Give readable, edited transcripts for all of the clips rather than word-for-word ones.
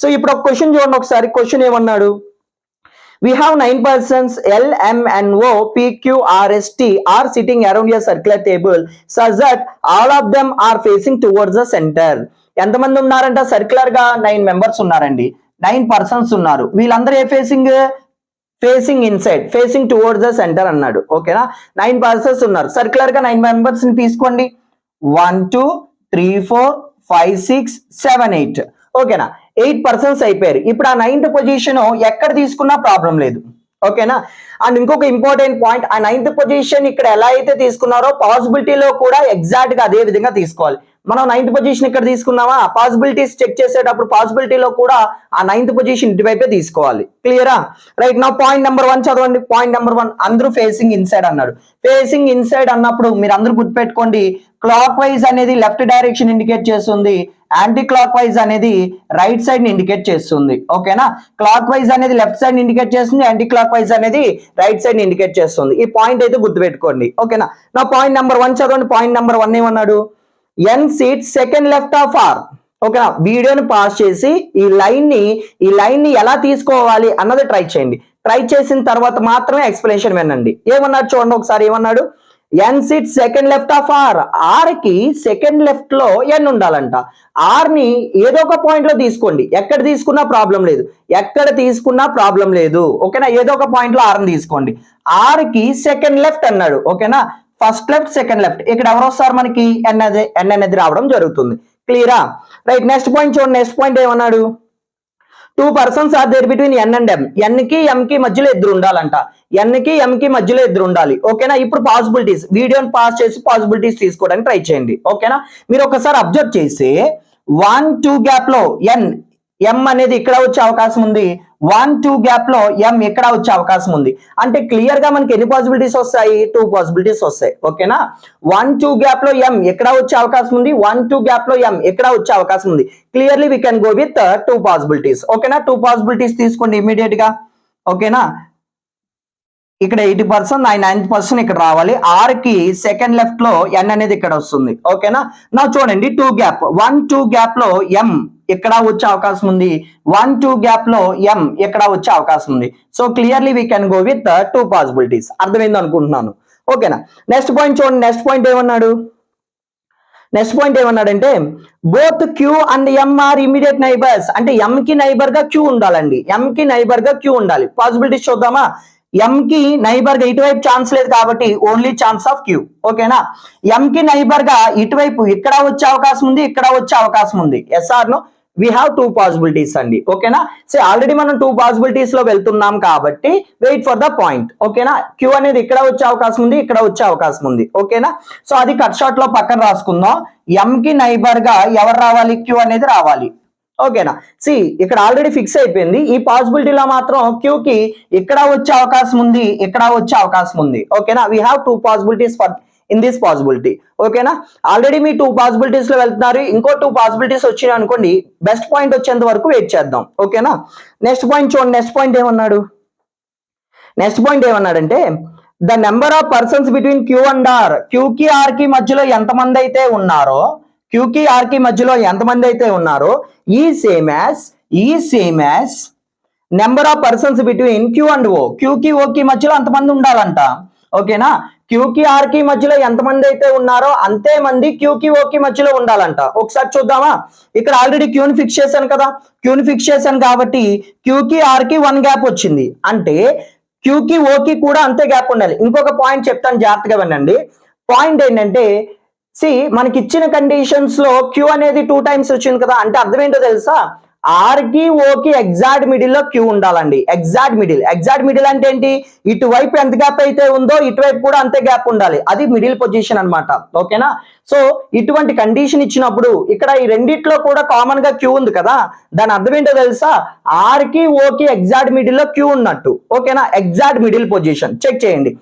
So ఇప్పుడు ఒక question చూడండి ఒకసారి. క్వశ్చన్ ఏమన్నాడు? We have 9 persons L, M, N, O, P, Q, R, S, T are sitting around a circular table such that all of them are facing towards the center. ఎంతమంది ఉన్నారంట? Circular గా 9 members ఉన్నారండి, 9 persons ఉన్నారు. వీళ్ళందరూ ఏ facing inside, facing towards the centre అన్నాడు. ఓకేనా? 9 persons ఉన్నారు, సర్క్యులర్ గా 9 మెంబర్స్ ని తీసుకోండి. 1 2 3 4 5 6 7 8. ఓకేనా? 8 పర్సన్స్ అయిపోయారు. ఇప్పుడు ఆ 9th పొజిషన్ ఎక్కడ తీసుకున్నా ప్రాబ్లం లేదు. ఓకేనా? అండ్ ఇంకొక ఇంపార్టెంట్ పాయింట్, ఆ 9th పొజిషన్ ఇక్కడ ఎలా అయితే తీసుకున్నారో పాసిబిలిటీలో కూడా ఎగ్జాక్ట్ గా అదే విధంగా తీసుకోవాలి. మనం 9th పొజిషన్ ఇక్కడ తీసుకున్నామా, పాసిబిలిటీస్ చెక్ చేసేటప్పుడు పాసిబిలిటీలో కూడా ఆ 9th పొజిషన్ ఇటువైపే తీసుకోవాలి. క్లియరా? రైట్. నా పాయింట్ నెంబర్ 1 చదవండి. పాయింట్ నెంబర్ 1, అందరూ ఫేసింగ్ ఇన్సైడ్ అన్నాడు. ఫేసింగ్ ఇన్సైడ్ అన్నప్పుడు మీరు అందరూ గుర్తుపెట్టుకోండి, క్లాక్ వైజ్ అనేది లెఫ్ట్ డైరెక్షన్ ఇండికేట్ చేస్తుంది, యాంటీ క్లాక్ వైజ్ అనేది రైట్ సైడ్ ని ఇండికేట్ చేస్తుంది. ఓకేనా? క్లాక్ వైజ్ అనేది లెఫ్ట్ సైడ్ ఇండికేట్ చేస్తుంది, యాంటీ క్లాక్ వైజ్ అనేది రైట్ సైడ్ ని ఇండికేట్ చేస్తుంది. ఈ పాయింట్ అయితే గుర్తుపెట్టుకోండి. ఓకేనా? నా పాయింట్ నెంబర్ 1 చదవండి. పాయింట్ నెంబర్ 1 ఏమన్నాడు? N seat second left of R. ఓకేనా? వీడియోని పాస్ చేసి ఈ లైన్ ని ఎలా తీసుకోవాలి అన్నది ట్రై చేయండి. ట్రై చేసిన తర్వాత మాత్రమే ఎక్స్ప్లెనేషన్ వినండి. ఏమన్నాడు చూడండి ఒకసారి. ఏమన్నాడు? N seat second left of R. R కి సెకండ్ లెఫ్ట్ లో ఎన్ ఉండాలంట. ఆర్ ని ఏదో ఒక పాయింట్ లో తీసుకోండి, ఎక్కడ తీసుకున్నా ప్రాబ్లం లేదు, ఎక్కడ తీసుకున్నా ప్రాబ్లం లేదు. ఓకేనా? ఏదో ఒక పాయింట్ లో ఆర్ ని తీసుకోండి. ఆర్ కి సెకండ్ లెఫ్ట్ అన్నాడు. ఓకేనా? ఫస్ట్ లెఫ్ట్ సెకండ్ లెఫ్ట్, ఇక్కడ ఎవరు వస్తారు మనకి? ఎన్ అనేది రావడం జరుగుతుంది. క్లియరా? రైట్. నెక్స్ట్ పాయింట్ చూడండి. నెక్స్ట్ పాయింట్ ఏమన్నాడు? 2 persons are there between N and M. N కి ఎం కి మధ్యలో ఇద్దరు ఉండాలంట. ఎన్ కి ఎం కి మధ్యలో ఇద్దరు ఉండాలి. ఓకేనా? ఇప్పుడు పాసిబిలిటీస్, వీడియోని పాస్ చేసి పాసిబిలిటీస్ తీసుకోవడానికి ట్రై చేయండి. ఓకేనా? మీరు ఒకసారి అబ్జర్వ్ చేసి 1 2 గ్యాప్ లో ఎం అనేది ఇక్కడ వచ్చే అవకాశం ఉంది, 1 2 గ్యాప్ లో ఎం ఇక్కడ వచ్చే అవకాశం ఉంది. అంటే క్లియర్ గా మనకి ఎన్ని పాసిబిలిటీస్ వస్తాయి? 2 పాసిబిలిటీస్ వస్తాయి. ఓకేనా? 1 2 గ్యాప్ లో ఎం ఎక్కడ వచ్చే అవకాశం ఉంది, 1 2 గ్యాప్ లో ఎం ఎక్కడ వచ్చే అవకాశం ఉంది. Clearly we can go with 2 possibilities. ఓకేనా? 2 పాసిబిలిటీస్ తీసుకోండి ఇమీడియట్ గా. ఓకేనా? ఇక్కడ 80%, 90% ఇక్కడ రావాలి. ఆర్ కి సెకండ్ లెఫ్ట్ లో ఎన్ అనేది ఇక్కడ వస్తుంది. ఓకేనా? నా చూడండి 2 గ్యాప్, 1 2 గ్యాప్ లో ఎం ఇక్కడ వచ్చే అవకాశం ఉంది, 1 2 గ్యాప్ లో ఎం ఇక్కడ వచ్చే అవకాశం ఉంది. So clearly we can go with 2 possibilities. అర్థమైంది అనుకుంటున్నాను. ఓకేనా? నెక్స్ట్ పాయింట్ చూడండి. నెక్స్ట్ పాయింట్ ఏమన్నాడంటే both Q and M R immediate neighbours. అంటే ఎం కి నైబర్ గా క్యూ ఉండాలండి, ఎం కి నైబర్ గా క్యూ ఉండాలి. పాసిబిలిటీస్ చూద్దామా? ఎం కి నైబర్ గా ఇటువైపు ఛాన్స్ లేదు కాబట్టి ఓన్లీ ఛాన్స్ ఆఫ్ క్యూ. ఓకేనా? ఎం కి నైబర్ గా ఇటువైపు ఇక్కడ వచ్చే అవకాశం ఉంది, ఇక్కడ వచ్చే అవకాశం ఉంది. Yes or no? We have 2 possibilities అండి. ఓకేనా? సో ఆల్రెడీ మనం 2 పాసిబిలిటీస్ లో వెళ్తున్నాం కాబట్టి వెయిట్ ఫర్ ద పాయింట్. ఓకేనా? క్యూ అనేది ఇక్కడ వచ్చే అవకాశం ఉంది, ఇక్కడ వచ్చే అవకాశం ఉంది. ఓకేనా? సో అది కట్ షార్ట్ లో పక్కన రాసుకుందాం. ఎం కి నైబర్ గా ఎవరు రావాలి? క్యూ అనేది రావాలి. ఓకేనా? సి ఇక్కడ ఆల్రెడీ ఫిక్స్ అయిపోయింది. ఈ పాసిబిలిటీలో మాత్రం క్యూ కి ఇక్కడ వచ్చే అవకాశం ఉంది, ఇక్కడ వచ్చే అవకాశం ఉంది. ఓకేనా? We have 2 possibilities for in this possibility. ఓకేనా? ఆల్రెడీ మీ 2 పాసిబిలిటీస్ లో వెళ్తున్నారు, ఇంకో 2 పాసిబిలిటీస్ వచ్చినాయి అనుకోండి, బెస్ట్ పాయింట్ వచ్చేంత వరకు వెయిట్ చేద్దాం. ఓకేనా? నెక్స్ట్ పాయింట్ చూడండి. నెక్స్ట్ పాయింట్ ఏమన్నాడంటే the number of persons between Q and R. Q కి ఆర్ కి మధ్యలో ఎంతమంది అయితే ఉన్నారో, క్యూ కి ఆర్ కి మధ్యలో ఎంతమంది అయితే ఉన్నారో ఈ same as number of persons between Q and O. Q కి ఓ కి మధ్యలో అంతమంది ఉండాలంట. ఓకేనా? క్యూ కి ఆర్ కి మధ్యలో ఎంతమంది అయితే ఉన్నారో అంతే మంది క్యూ కి ఓ కి మధ్యలో ఉండాలంట. ఒకసారి చూద్దామా? ఇక్కడ ఆల్రెడీ క్యూని ఫిక్స్ చేశాను కదా, క్యూని ఫిక్స్ చేశాను కాబట్టి క్యూ కి ఆర్ కి 1 గ్యాప్ వచ్చింది, అంటే క్యూ కి ఓ కి కూడా అంతే గ్యాప్ ఉండాలి. ఇంకొక పాయింట్ చెప్తాను, జాగ్రత్తగా వినండి. పాయింట్ ఏంటంటే మనకి ఇచ్చిన కండిషన్స్ లో క్యూ అనేది 2 టైమ్స్ వచ్చింది కదా, అంటే అర్థం ఏంటో తెలుసా? ఆర్ కి ఓ కి ఎగ్జాక్ట్ మిడిల్ లో క్యూ ఉండాలండి. ఎగ్జాక్ట్ మిడిల్ అంటే ఏంటి? ఇటువైపు ఎంత గ్యాప్ అయితే ఉందో ఇటువైపు కూడా అంతే గ్యాప్ ఉండాలి. అది మిడిల్ పొజిషన్ అన్నమాట. ఓకేనా? సో ఇటువంటి కండిషన్ ఇచ్చినప్పుడు ఇక్కడ ఈ రెండిట్లో కూడా కామన్ గా క్యూ ఉంది కదా, దాని అర్థం ఏంటో తెలుసా? ఆర్ కి ఓ కి ఎగ్జాక్ట్ మిడిల్ లో క్యూ ఉన్నట్టు. ఓకేనా? ఎగ్జాక్ట్ మిడిల్ పొజిషన్ చెక్ చేయండి.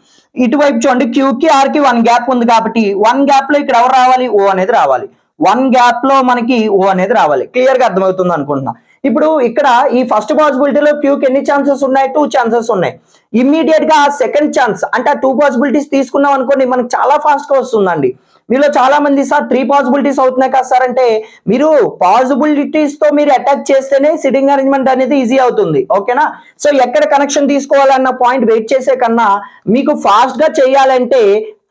ఇటువైపు చూడండి, క్యూ కి ఆర్ కి 1 గ్యాప్ ఉంది కాబట్టి 1 గ్యాప్ లో ఇక్కడ ఎవరు రావాలి? ఓ అనేది రావాలి. 1 గ్యాప్ లో మనకి ఓ అనేది రావాలి. క్లియర్ గా అర్థమవుతుంది అనుకుంటున్నా. ఇప్పుడు ఇక్కడ ఈ ఫస్ట్ పాసిబిలిటీలో క్యూకి ఎన్ని ఛాన్సెస్ ఉన్నాయి? 2 ఛాన్సెస్ ఉన్నాయి. ఇమ్మీడియట్ గా సెకండ్ ఛాన్స్ అంటే ఆ 2 పాసిబిలిటీస్ తీసుకున్నాం అనుకోండి, మనకు చాలా ఫాస్ట్ గా వస్తుందండి. మీలో చాలా మంది సార్ 3 పాసిబిలిటీస్ అవుతున్నాయి కదా సార్ అంటే, మీరు పాసిబిలిటీస్ తో మీరు అటాక్ చేస్తేనే సిట్టింగ్ అరేంజ్మెంట్ అనేది ఈజీ అవుతుంది. ఓకేనా? సో ఎక్కడ కనెక్షన్ తీసుకోవాలన్న పాయింట్ వెయిట్ చేసే కన్నా మీకు ఫాస్ట్ గా చేయాలంటే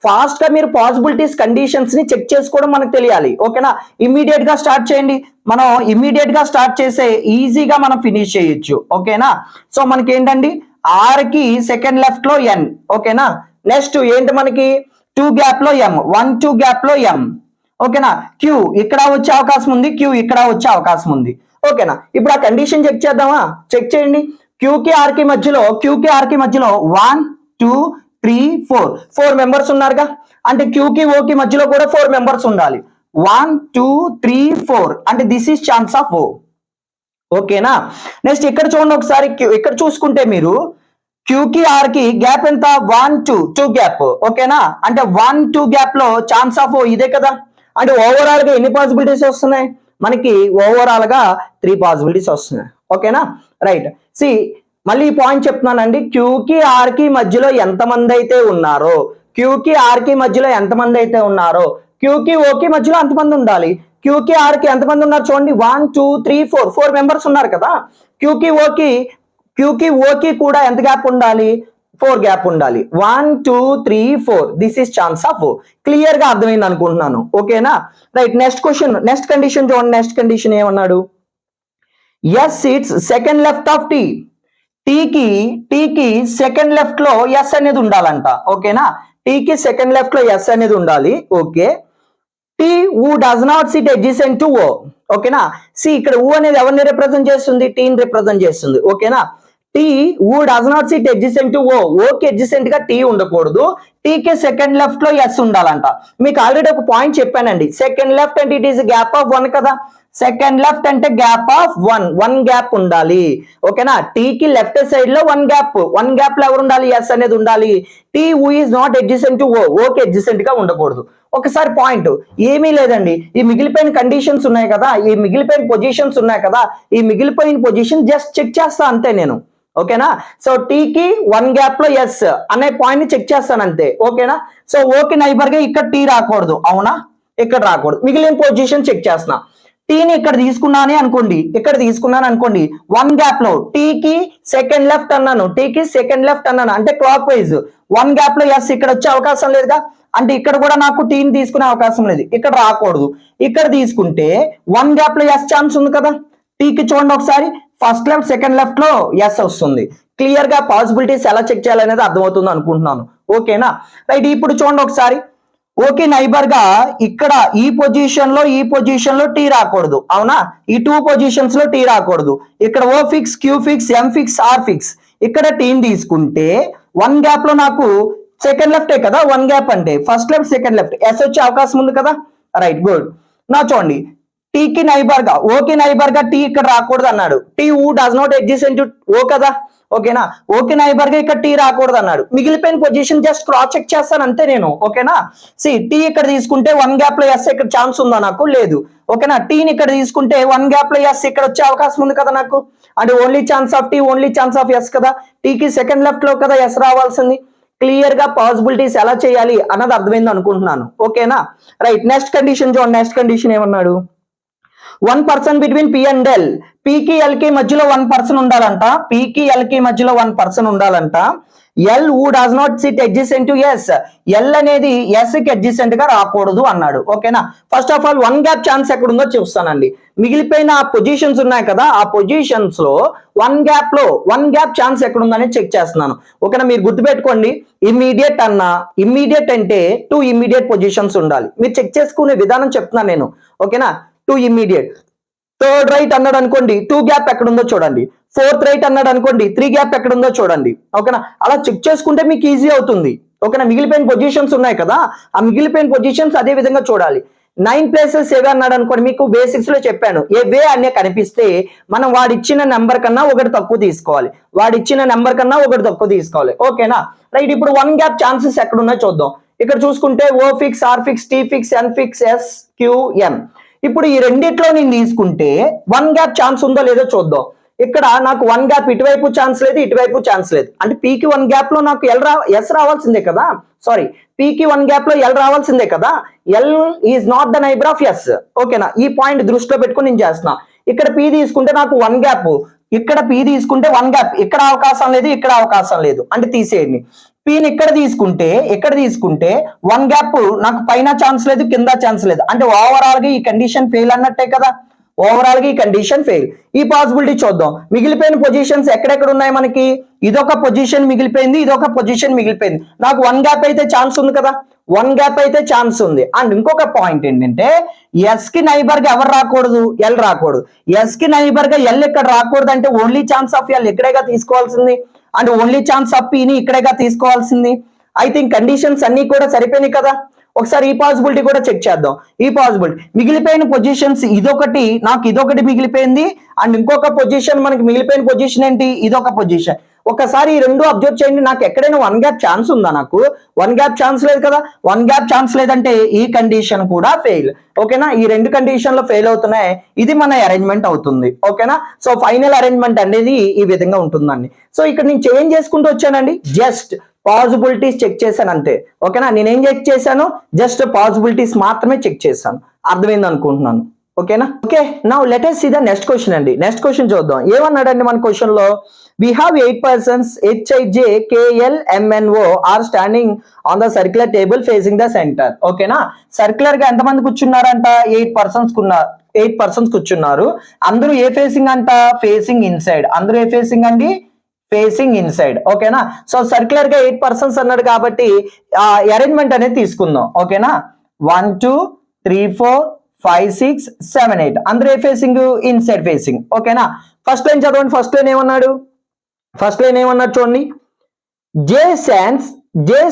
ఫాస్ట్ గా మీరు పాసిబిలిటీస్ కండిషన్స్ ని చెక్ చేసుకోవడం మనకు తెలియాలి. ఓకేనా? ఇమ్మీడియట్ గా స్టార్ట్ చేయండి. మనం ఇమ్మీడియట్ గా స్టార్ట్ చేసే ఈజీగా మనం ఫినిష్ చేయొచ్చు. ఓకేనా? సో మనకి ఏంటండి, ఆర్ కి సెకండ్ లెఫ్ట్ లో ఎన్. ఓకేనా? నెక్స్ట్ ఏంటి మనకి 2 గ్యాప్ లో ఎం, 1 2 గ్యాప్ లో ఎం. ఓకేనా? క్యూ ఇక్కడ వచ్చే అవకాశం ఉంది, క్యూ ఇక్కడ వచ్చే అవకాశం ఉంది. ఓకేనా? ఇప్పుడు ఆ కండిషన్ చెక్ చేద్దామా? చెక్ చేయండి. క్యూకి ఆర్ కి మధ్యలో 1 2 3 4 మెంబర్స్ ఉన్నారుగా, అంటే క్యూకి ఓకి మధ్యలో కూడా 4 మెంబర్స్ ఉండాలి. 1 2 3 4 అంటే దిస్ ఈస్ ఛాన్స్ ఆఫ్ ఓ. ఓకేనా? నెక్స్ట్ ఇక్కడ చూడండి ఒకసారి, ఇక్కడ చూసుకుంటే మీరు క్యూకి ఆర్ కి గ్యాప్ ఎంత? 1 2 గ్యాప్. ఓకేనా? అంటే 1 2 గ్యాప్ లో ఛాన్స్ ఆఫ్ ఓ ఇదే కదా. అంటే ఓవరాల్ గా ఎన్ని పాసిబిలిటీస్ వస్తున్నాయి మనకి? ఓవరాల్ గా 3 పాసిబిలిటీస్ వస్తున్నాయి. ఓకేనా? రైట్. సి మళ్ళీ ఈ పాయింట్ చెప్తున్నానండి, క్యూకి ఆర్ కి మధ్యలో ఎంతమంది అయితే ఉన్నారో, క్యూకి ఆర్ కి మధ్యలో ఎంతమంది అయితే ఉన్నారో, క్యూకి ఓకి మధ్యలో అంతమంది ఉండాలి. క్యూకి ఆర్ కి ఎంతమంది ఉన్నారు చూడండి, 1 2 3 4 మెంబర్స్ ఉన్నారు కదా. క్యూకి ఓకి కూడా ఎంత గ్యాప్ ఉండాలి? 4 గ్యాప్ ఉండాలి. 1 2 3 4 this is chance of O. Clear గా అర్థమైంది అనుకుంటున్నాను. ఓకేనా? Right. Next question, next condition చూడండి. నెక్స్ట్ కండిషన్ ఏమన్నాడు? S sits second left of T. టీకి సెకండ్ లెఫ్ట్ లో ఎస్ అనేది ఉండాలంట. ఓకేనా? టీకి సెకండ్ లెఫ్ట్ లో ఎస్ అనేది ఉండాలి. Okay. T who does not sit adjacent to O. ఓకేనా? సి ఇక్కడ ఊ అనేది ఎవరిని రిప్రజెంట్ చేస్తుంది? టీని రిప్రజెంట్ చేస్తుంది. ఓకేనా? T who does not sit adjacent to O. ఓకి అడ్జసెంట్ గా టీ ఉండకూడదు. టీకి సెకండ్ లెఫ్ట్ లో ఎస్ ఉండాలంట. మీకు ఆల్రెడీ ఒక పాయింట్ చెప్పానండి, సెకండ్ లెఫ్ట్ అంటే ఇట్ ఈస్ గ్యాప్ ఆఫ్ 1 కదా. సెకండ్ లెఫ్ట్ అంటే గ్యాప్ ఆఫ్ 1 గ్యాప్ ఉండాలి. ఓకేనా? టీకి లెఫ్ట్ సైడ్ లో 1 గ్యాప్ లో ఎవరు ఉండాలి? ఎస్ అనేది ఉండాలి. T who is not adjacent to O. ఓకి అడ్జసెంట్ గా ఉండకూడదు. ఒకసారి పాయింట్ ఏమీ లేదండి, ఈ మిగిలిపోయిన కండిషన్స్ ఉన్నాయి కదా, ఈ మిగిలిపోయిన పొజిషన్స్ ఉన్నాయి కదా, ఈ మిగిలిపోయిన పొజిషన్ జస్ట్ చెక్ చేస్తా అంతే నేను. ఓకేనా? సో టీకి 1 గ్యాప్ లో ఎస్ అనే పాయింట్ ని చెక్ చేస్తాను అంతే. ఓకేనా? సో ఓకి నైబర్ గా ఇక్కడ టీ రాకూడదు, అవునా? ఇక్కడ రాకూడదు. మిగిలిన పొజిషన్ చెక్ చేస్తున్నా. టీని ఇక్కడ తీసుకున్నాను అనుకోండి, 1 గ్యాప్ లో టీకి సెకండ్ లెఫ్ట్ అన్నాను, అంటే క్లాక్ వైజ్ 1 గ్యాప్ లో ఎస్ ఇక్కడ వచ్చే అవకాశం లేదుగా. అంటే ఇక్కడ కూడా నాకు టీని తీసుకునే అవకాశం లేదు, ఇక్కడ రాకూడదు. ఇక్కడ తీసుకుంటే 1 గ్యాప్ లో ఎస్ ఛాన్స్ ఉంది కదా. టీకి చూడండి ఒకసారి, ఫస్ట్ లెఫ్ట్ సెకండ్ లెఫ్ట్ లో ఎస్ వస్తుంది. క్లియర్ గా పాసిబిలిటీస్ ఎలా చెక్ చేయాలనేది అర్థమవుతుంది అనుకుంటున్నాను. ఓకేనా? రైట్. ఇప్పుడు చూడండి ఒకసారి, ఓకే నైబర్ గా ఇక్కడ ఈ పొజిషన్ లో టీ రాకూడదు, అవునా? ఈ 2 పొజిషన్స్ లో టీ రాకూడదు. ఇక్కడ O fix, Q fix, M fix, R fix. ఇక్కడ టీని తీసుకుంటే 1 గ్యాప్ లో నాకు సెకండ్ లెఫ్టే కదా 1 గ్యాప్ అంటే, first left second left S వచ్చే అవకాశం ఉంది కదా. Right, good. నా చూడండి, టీకి నైబర్ గా ఓకే నైబర్ గా టీ ఇక్కడ రాకూడదు అన్నాడు. Tea who does not adjacent ఓ కదా. ఓకేనా? ఓకే నైబర్ గా ఇక్కడ టీ రాకూడదు అన్నాడు. మిగిలిపోయిన పొజిషన్ జస్ట్ క్రాస్ చెక్ చేస్తాను అంతే నేను. ఓకేనా? సి టీ ఇక్కడ తీసుకుంటే 1 గ్యాప్ లో ఎస్ ఇక్కడ ఛాన్స్ ఉందా? నాకు లేదు. ఓకేనా? టీని ఇక్కడ తీసుకుంటే 1 గ్యాప్ లో ఎస్ ఇక్కడ వచ్చే అవకాశం ఉంది కదా నాకు. అంటే only chance of T, only chance of S కదా. టీకి సెకండ్ లెఫ్ట్ లో కదా ఎస్ రావాల్సింది. క్లియర్ గా పాసిబిలిటీస్ ఎలా చేయాలి అన్నది అర్థమైంది అనుకుంటున్నాను. ఓకేనా? రైట్. నెక్స్ట్ కండిషన్ చూడండి. నెక్స్ట్ కండిషన్ ఏమన్నాడు? 1 person between P and L. పికి ఎల్ కి మధ్యలో 1 పర్సన్ ఉండాలంట. పికి ఎల్ కి మధ్యలో 1 పర్సన్ ఉండాలంట. L who does not sit adjacent to S. L అనేది ఎస్ కి అడ్జసెంట్ గా రాకూడదు అన్నాడు. ఓకేనా? First of all 1 gap chance ఎక్కడుందో చూస్తానండి. మిగిలిపోయిన ఆ పొజిషన్స్ ఉన్నాయి కదా, ఆ పొజిషన్స్ లో 1 గ్యాప్ ఛాన్స్ ఎక్కడుందని చెక్ చేస్తున్నాను. ఓకేనా? మీరు గుర్తుపెట్టుకోండి, ఇమ్మీడియట్ అంటే 2 ఇమ్మీడియట్ పొజిషన్స్ ఉండాలి. మీరు చెక్ చేసుకునే విధానం చెప్తున్నాను నేను. ఓకేనా? 2 ఇమ్మీడియట్. థర్డ్ రైట్ అన్నాడు అనుకోండి, 2 గ్యాప్ ఎక్కడుందో చూడండి. ఫోర్త్ రైట్ అన్నాడు అనుకోండి, 3 గ్యాప్ ఎక్కడుందో చూడండి. ఓకేనా? అలా చెక్ చేసుకుంటే మీకు ఈజీ అవుతుంది. ఓకేనా? మిగిలిపోయిన పొజిషన్స్ ఉన్నాయి కదా, ఆ మిగిలిపోయిన పొజిషన్స్ అదే విధంగా చూడాలి. 9 ప్లేసెస్ ఏవే అన్నాడు అనుకోండి, మీకు బేసిక్స్ లో చెప్పాను. ఏవే అనే కనిపిస్తే మనం వాడిచ్చిన నెంబర్ కన్నా ఒకటి తక్కువ తీసుకోవాలి. ఓకేనా? రైట్. ఇప్పుడు 1 గ్యాప్ ఛాన్సెస్ ఎక్కడున్నాయో చూద్దాం. ఇక్కడ చూసుకుంటే O fix, R fix, T fix, N fix, S, Q, M. ఇప్పుడు ఈ రెండిట్లో నేను తీసుకుంటే వన్ గ్యాప్ ఛాన్స్ ఉందో లేదో చూద్దాం. ఇక్కడ నాకు వన్ గ్యాప్ ఇటువైపు ఛాన్స్ లేదు, ఇటువైపు ఛాన్స్ లేదు. అంటే పీకి వన్ గ్యాప్ లో నాకు ఎస్ రావాల్సిందే కదా, సారీ పీకి వన్ గ్యాప్ లో ఎల్ రావాల్సిందే కదా. L is not the neighbour of S. ఓకేనా, ఈ పాయింట్ దృష్టిలో పెట్టుకుని నేను చేస్తున్నా. ఇక్కడ పీ తీసుకుంటే నాకు వన్ గ్యాప్, ఇక్కడ పీ తీసుకుంటే వన్ గ్యాప్, ఇక్కడ అవకాశం లేదు, ఇక్కడ అవకాశం లేదు, అంటే తీసేయండి. పీని ఇక్కడ తీసుకుంటే వన్ గ్యాప్ నాకు పైన ఛాన్స్ లేదు, కింద ఛాన్స్ లేదు, అంటే ఓవరాల్ గా ఈ కండిషన్ ఫెయిల్ అన్నట్టే కదా. ఓవరాల్ గా ఈ కండిషన్ ఫెయిల్. ఈ పాసిబిలిటీ చూద్దాం. మిగిలిపోయిన పొజిషన్స్ ఎక్కడెక్కడ ఉన్నాయి మనకి? ఇదొక పొజిషన్ మిగిలిపోయింది, ఇదొక పొజిషన్ మిగిలిపోయింది. నాకు వన్ గ్యాప్ అయితే ఛాన్స్ ఉంది కదా, వన్ గ్యాప్ అయితే ఛాన్స్ ఉంది. అండ్ ఇంకొక పాయింట్ ఏంటంటే ఎస్ కి నైబర్ గా ఎవరు రాకూడదు? ఎల్ రాకూడదు. ఎస్ కి నైబర్ గా ఎల్ ఇక్కడ రాకూడదు అంటే ఓన్లీ ఛాన్స్ ఆఫ్ ఎల్ ఇక్కడేగా తీసుకోవాల్సింది, అండ్ ఓన్లీ ఛాన్స్ ఆఫ్ పీని ఇక్కడేగా తీసుకోవాల్సింది. ఐ థింక్ కండిషన్స్ అన్ని కూడా సరిపోయినాయి కదా. ఒకసారి ఈ పాసిబిలిటీ కూడా చెక్ చేద్దాం. ఈ పాసిబిలిటీ మిగిలిపోయిన పొజిషన్స్ ఇదొకటి, నాకు ఇదొకటి మిగిలిపోయింది, అండ్ ఇంకొక పొజిషన్ మనకి మిగిలిపోయిన పొజిషన్ ఏంటి? ఇదొక పొజిషన్. ఒకసారి ఈ రెండు అబ్జర్వ్ చేయండి. నాకు ఎక్కడైనా వన్ గ్యాప్ ఛాన్స్ ఉందా? నాకు వన్ గ్యాప్ ఛాన్స్ లేదు కదా. వన్ గ్యాప్ ఛాన్స్ లేదంటే ఈ కండిషన్ కూడా ఫెయిల్. ఓకేనా, ఈ రెండు కండిషన్లు ఫెయిల్ అవుతున్నాయి. ఇది మన అరేంజ్మెంట్ అవుతుంది. ఓకేనా, సో ఫైనల్ అరేంజ్మెంట్ అనేది ఈ విధంగా ఉంటుందండి. సో ఇక్కడ నేను చేంజ్ చేసుకుంటూ వచ్చానండి, జస్ట్ పాసిబిలిటీస్ చెక్ చేశాను అంతే. ఓకేనా, నేనేం చెక్ చేశాను? జస్ట్ పాసిబిలిటీస్ మాత్రమే చెక్ చేశాను. అర్థమైంది అనుకుంటున్నాను. ఓకేనా, okay. Now let us see the next question అండి. నెక్స్ట్ క్వశ్చన్ చూద్దాం. ఏమన్నాడండి మన క్వశ్చన్ లో? we have 8 persons HIJ KL MNO are standing on the circular table facing the center. ఓకేనా, సర్క్యులర్ గా ఎంతమంది కూర్చున్నారంట? 8 పర్సన్స్ కూర్చున్నారు. అందరూ ఏ ఫేసింగ్ అంట? Facing inside. అందరూ ఏ ఫేసింగ్ అండి? Facing inside. ఓకేనా, సో సర్క్యులర్ గా 8 పర్సన్స్ అన్నాడు కాబట్టి అరేంజ్మెంట్ అనేది తీసుకుందాం. ఓకేనా, 1 2 3 4 5 6 7 8 అందరూ ఏ ఫేసింగ్? Inside facing. ఓకేనా, ఫస్ట్ లైన్ చదవండి. ఫస్ట్ లైన్ ఏమన్నాడు చూడండి. J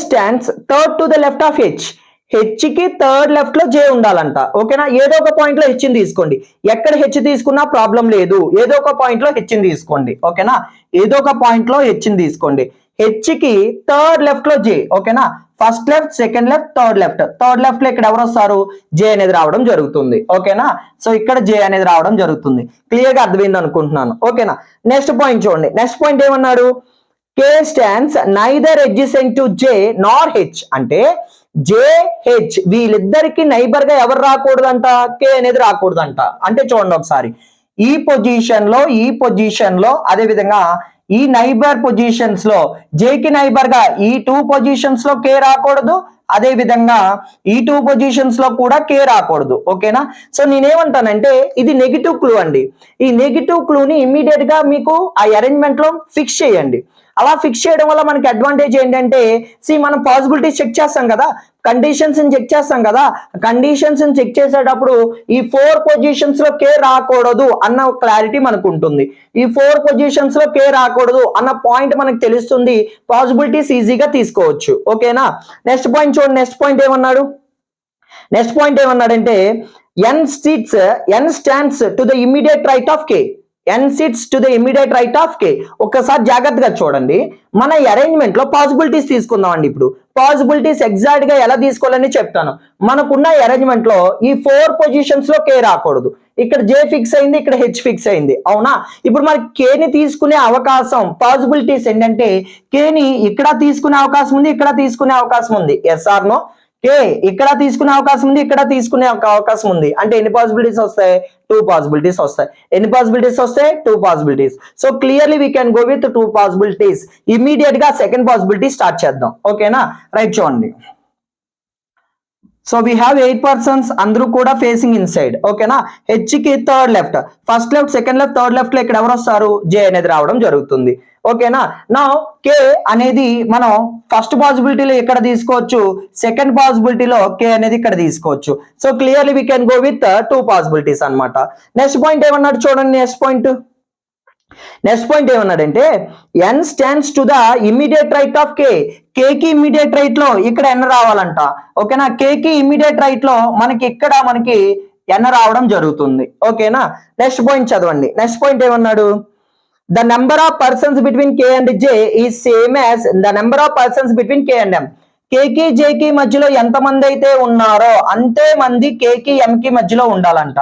stands third to the left of H. H కి థర్డ్ లెఫ్ట్ లో జే ఉండాలంట. ఓకేనా, ఏదో ఒక పాయింట్ లో హెచ్ ని తీసుకోండి. ఎక్కడ హెచ్ తీసుకున్నా ప్రాబ్లం లేదు, ఏదో ఒక పాయింట్ లో హెచ్ ని తీసుకోండి. ఓకేనా, ఏదో ఒక పాయింట్ లో హెచ్ ని తీసుకోండి. హెచ్ కి థర్డ్ లెఫ్ట్ లో జే. ఓకేనా, first left, second left, third left లో ఇక్కడ ఎవరు వస్తారు? జే అనేది రావడం జరుగుతుంది. ఓకేనా, సో ఇక్కడ జే అనేది రావడం జరుగుతుంది. క్లియర్ గా అర్థమైంది అనుకుంటున్నాను. ఓకేనా, నెక్స్ట్ పాయింట్ చూడండి. నెక్స్ట్ పాయింట్ ఏమన్నాడు? K stands neither adjacent to J nor H. అంటే జే హెచ్ వీళ్ళిద్దరికి నైబర్ గా ఎవరు రాకూడదంట? కే అనేది రాకూడదంట. అంటే చూడండి ఒకసారి, ఈ పొజిషన్ లో అదే విధంగా ఈ నైబర్ పొజిషన్స్ లో జేకి నైబర్ గా ఈ 2 పొజిషన్స్ లో కే రాకూడదు, అదే విధంగా ఈ 2 పొజిషన్స్ లో కూడా కే రాకూడదు. ఓకేనా, సో నేనేమంటానంటే ఇది నెగిటివ్ క్లూ అండి. ఈ నెగిటివ్ క్లూని ఇమ్మీడియట్ గా మీకు ఆ అరేంజ్మెంట్ లో ఫిక్స్ చేయండి. అలా ఫిక్స్ చేయడం వల్ల మనకి అడ్వాంటేజ్ ఏంటంటే, మనం పాసిబిలిటీస్ చెక్ చేస్తాం కదా, కండిషన్స్ చెక్ చేస్తాం కదా, కండిషన్స్ చెక్ చేసేటప్పుడు ఈ 4 పొజిషన్స్ లో కే రాకూడదు అన్న క్లారిటీ మనకు ఉంటుంది. ఈ 4 పొజిషన్స్ లో కే రాకూడదు అన్న పాయింట్ మనకు తెలుస్తుంది. పాసిబిలిటీస్ ఈజీగా తీసుకోవచ్చు. ఓకేనా, నెక్స్ట్ పాయింట్ చూడండి. నెక్స్ట్ పాయింట్ ఏమన్నాడంటే N stands to the immediate right of K. n sits to the immediate right of k. ఒక్కసారి జాగ్రత్తగా చూడండి. మన అరేంజ్మెంట్ లో పాసిబిలిటీస్ తీసుకుందాం అండి. ఇప్పుడు పాసిబిలిటీస్ ఎగ్జాక్ట్ గా ఎలా తీసుకోవాలని చెప్తాను. మనకున్న అరేంజ్మెంట్ లో ఈ 4 పొజిషన్స్ లో కే రాకూడదు. ఇక్కడ జే ఫిక్స్ అయింది, ఇక్కడ హెచ్ ఫిక్స్ అయింది. అవునా, ఇప్పుడు మనకి కేని తీసుకునే అవకాశం, పాసిబిలిటీస్ ఏంటంటే కేని ఇక్కడ తీసుకునే అవకాశం ఉంది, ఇక్కడ తీసుకునే అవకాశం ఉంది. Yes or no? కే ఇక్కడ తీసుకునే అవకాశం ఉంది, ఇక్కడ తీసుకునే అవకాశం ఉంది. అంటే ఎన్ని పాసిబిలిటీస్ వస్తాయి? 2 పాసిబిలిటీస్ వస్తాయి. ఎన్ని పాసిబిలిటీస్ వస్తాయి? 2 possibilities. So clearly we can go with 2 possibilities. Immediate గా సెకండ్ పాసిబిలిటీ స్టార్ట్ చేద్దాం. ఓకేనా, రైట్ చూడండి. సో వీ హ్యావ్ 8 పర్సన్స్, అందరూ కూడా ఫేసింగ్ ఇన్సైడ్. ఓకేనా, హెచ్ కి third left, first left, second left, third left లో ఇక్కడ ఎవరు వస్తారు? జే అనేది రావడం జరుగుతుంది. ఓకేనా, నా కే అనేది మనం ఫస్ట్ పాసిబిలిటీలో ఇక్కడ తీసుకోవచ్చు, సెకండ్ పాసిబిలిటీలో కే అనేది ఇక్కడ తీసుకోవచ్చు. So clearly we can go with 2 possibilities అన్నమాట. నెక్స్ట్ పాయింట్ ఏమన్నాడు చూడండి. నెక్స్ట్ పాయింట్ ఏమన్నాడంటే N stands to the immediate right of K. K కి ఇమ్మీడియట్ రైట్ లో ఇక్కడ ఎన్ రావాలంట. ఓకేనా, కే కి ఇమ్మీడియట్ రైట్ లో ఇక్కడ మనకి ఎన్ రావడం జరుగుతుంది. ఓకేనా, నెక్స్ట్ పాయింట్ చదవండి. నెక్స్ట్ పాయింట్ ఏమన్నాడు? The number of persons between K and J is same as the number of persons between K and M. కేకి జేకి మధ్యలో ఎంతమంది అయితే ఉన్నారో అంతే మంది కేకి ఎంకి మధ్యలో ఉండాలంట.